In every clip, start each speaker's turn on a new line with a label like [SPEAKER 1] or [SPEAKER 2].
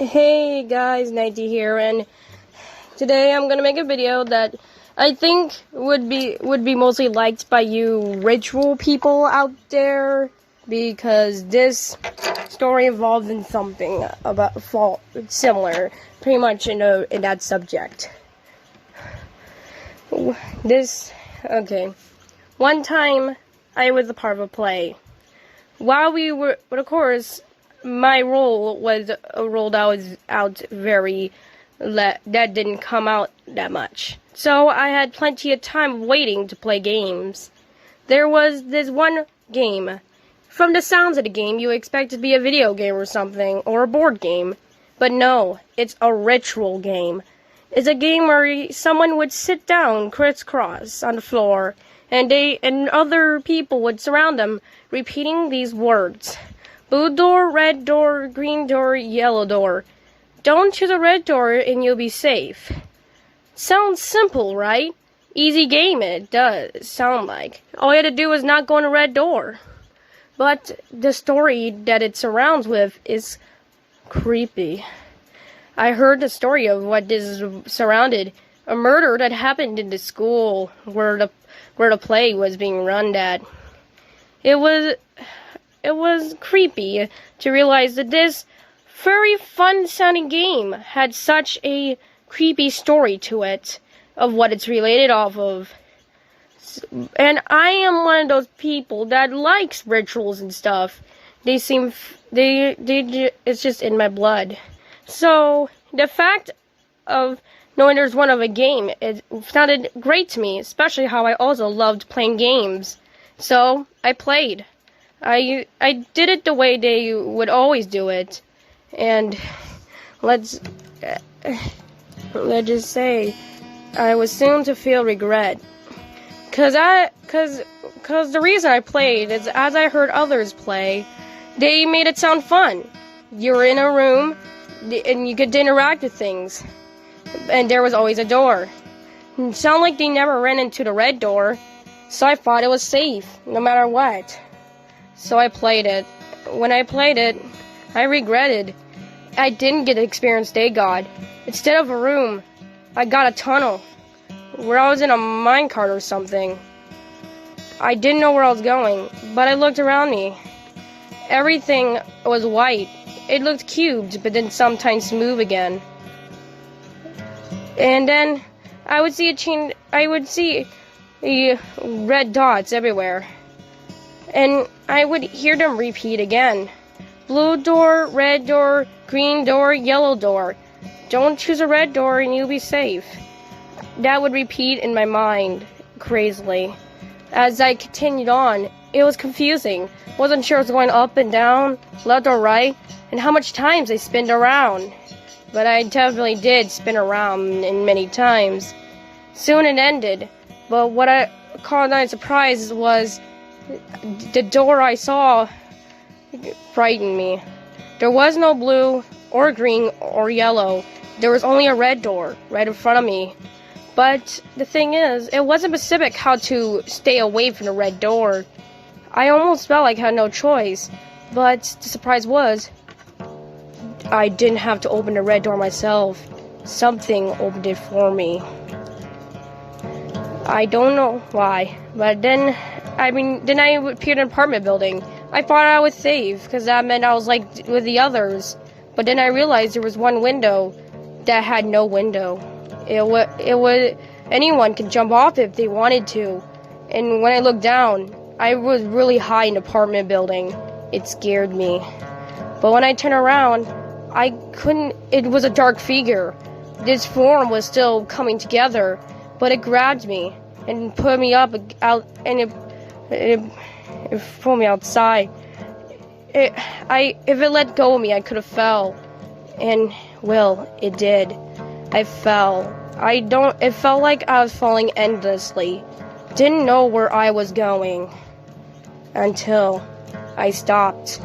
[SPEAKER 1] Hey guys, Nighty here, and today I'm gonna make a video that I think would be mostly liked by you ritual people out there, because this story involved in something about fault similar, pretty much in that subject. Okay. One time I was a part of a play. While we were, but of course, my role was a role that was out that didn't come out that much. So I had plenty of time waiting to play games. There was this one game. From the sounds of the game, you expect it to be a video game or something, or a board game. But no, it's a ritual game. It's a game where someone would sit down crisscross on the floor, and other people would surround them, repeating these words. Blue door, red door, green door, yellow door. Don't choose a red door and you'll be safe. Sounds simple, right? Easy game, it does sound like. All you had to do is not go in a red door. But the story that it surrounds with is creepy. I heard the story of what this surrounded. A murder that happened in the school where the play was being run at. It was creepy to realize that this very fun-sounding game had such a creepy story to it of what it's related off of. And I am one of those people that likes rituals and stuff. It's just in my blood. So the fact of knowing there's one of a game, it sounded great to me, especially how I also loved playing games. So I played. I did it the way they would always do it, and let's just say I was soon to feel regret, cause the reason I played is as I heard others play, they made it sound fun. You were in a room, and you could interact with things, and there was always a door. It sounded like they never ran into the red door, so I thought it was safe, no matter what. So I played it. When I played it, I regretted. I didn't get the experience they got. Instead of a room, I got a tunnel, where I was in a minecart or something. I didn't know where I was going, but I looked around me. Everything was white. It looked cubed, but then sometimes move again. And then I would see red dots everywhere. And I would hear them repeat again. Blue door, red door, green door, yellow door. Don't choose a red door and you'll be safe. That would repeat in my mind, crazily. As I continued on, it was confusing. Wasn't sure if it was going up and down, left or right, and how much times I spun around. But I definitely did spin around in many times. Soon it ended, but what I caught my surprise was the door I saw frightened me. There was no blue or green or yellow. There was only a red door right in front of me. But the thing is, it wasn't specific how to stay away from the red door. I almost felt like I had no choice. But the surprise was, I didn't have to open the red door myself. Something opened it for me. I don't know why, but then I appeared in an apartment building. I thought I was safe, because that meant I was like with the others. But then I realized there was one window that had no window. Anyone could jump off if they wanted to. And when I looked down, I was really high in the apartment building. It scared me. But when I turned around, it was a dark figure. This form was still coming together, but it grabbed me and put me out, and it pulled me outside. If it let go of me, I could have fell. And, well, it did. I fell. It felt like I was falling endlessly. Didn't know where I was going. Until I stopped.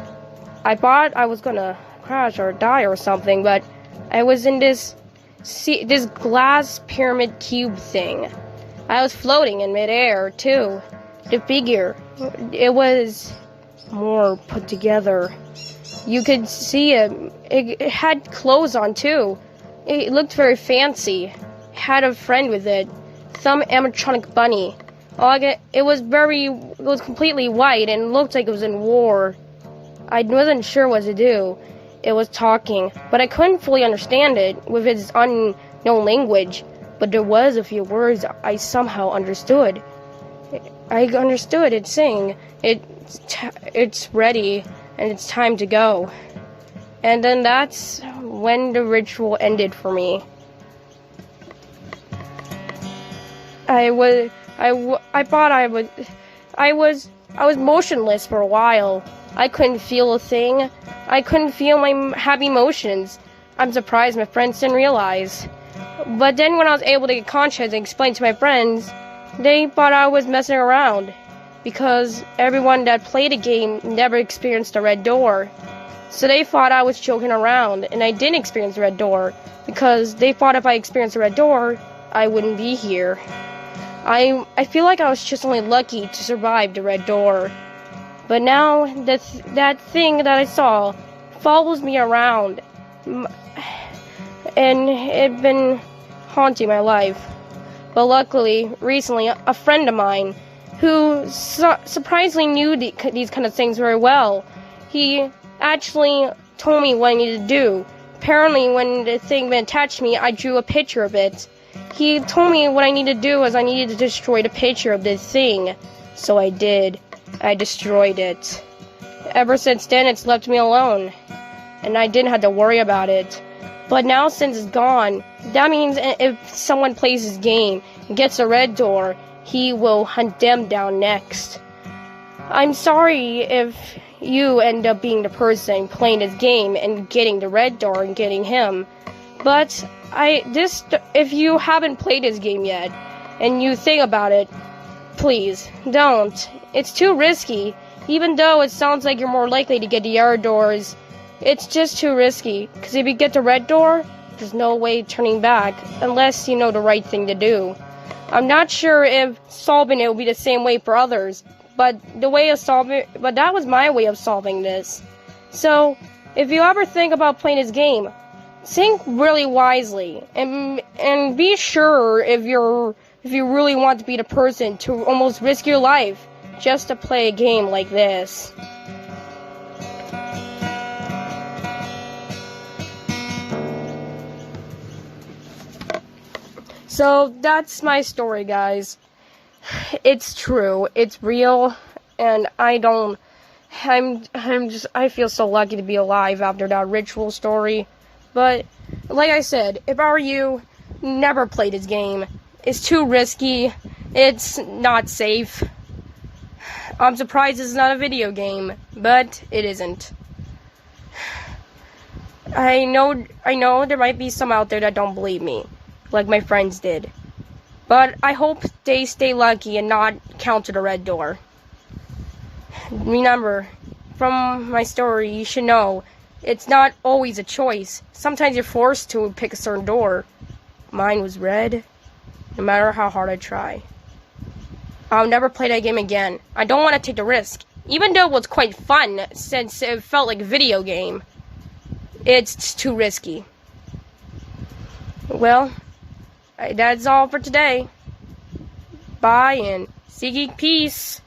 [SPEAKER 1] I thought I was gonna crash or die or something, but I was in this glass pyramid cube thing. I was floating in midair, too. The figure, it was more put together. You could see it. It had clothes on too. It looked very fancy. Had a friend with it. Some animatronic bunny. It was completely white and looked like it was in war. I wasn't sure what to do. It was talking, but I couldn't fully understand it with its unknown language. But there was a few words I somehow understood. I understood it saying, it's ready and it's time to go. And then that's when the ritual ended for me. I was motionless for a while. I couldn't feel a thing. I couldn't feel my happy emotions. I'm surprised my friends didn't realize. But then when I was able to get conscious and explain to my friends, they thought I was messing around. Because everyone that played the game never experienced the red door. So they thought I was joking around, and I didn't experience the red door. Because they thought if I experienced the red door, I wouldn't be here. I feel like I was just only lucky to survive the red door. But now, that thing that I saw follows me around. And it's been haunting my life. But luckily, recently, a friend of mine, who surprisingly knew these kind of things very well, he actually told me what I needed to do. Apparently, when the thing attached to me, I drew a picture of it. He told me what I needed to do was I needed to destroy the picture of this thing. So I did. I destroyed it. Ever since then, it's left me alone. And I didn't have to worry about it. But now since it's gone, that means if someone plays this game and gets a red door, he will hunt them down next. I'm sorry if you end up being the person playing this game and getting the red door and getting him. But if you haven't played this game yet and you think about it, please don't. It's too risky. Even though it sounds like you're more likely to get the other doors, it's just too risky. Because if you get the red door, there's no way turning back unless you know the right thing to do. I'm not sure if solving it will be the same way for others, but that was my way of solving this. So, if you ever think about playing this game, think really wisely and be sure if you really want to be the person to almost risk your life just to play a game like this. So that's my story, guys. It's true. It's real, and I feel so lucky to be alive after that ritual story. But, like I said, if I were you, never play this game. It's too risky. It's not safe. I'm surprised it's not a video game, but it isn't. I know there might be some out there that don't believe me, like my friends did. But I hope they stay lucky and not counter the red door. Remember, from my story, you should know, it's not always a choice. Sometimes you're forced to pick a certain door. Mine was red, no matter how hard I try. I'll never play that game again. I don't want to take the risk. Even though it was quite fun, since it felt like a video game, it's too risky. Well, that's all for today. Bye and seek peace.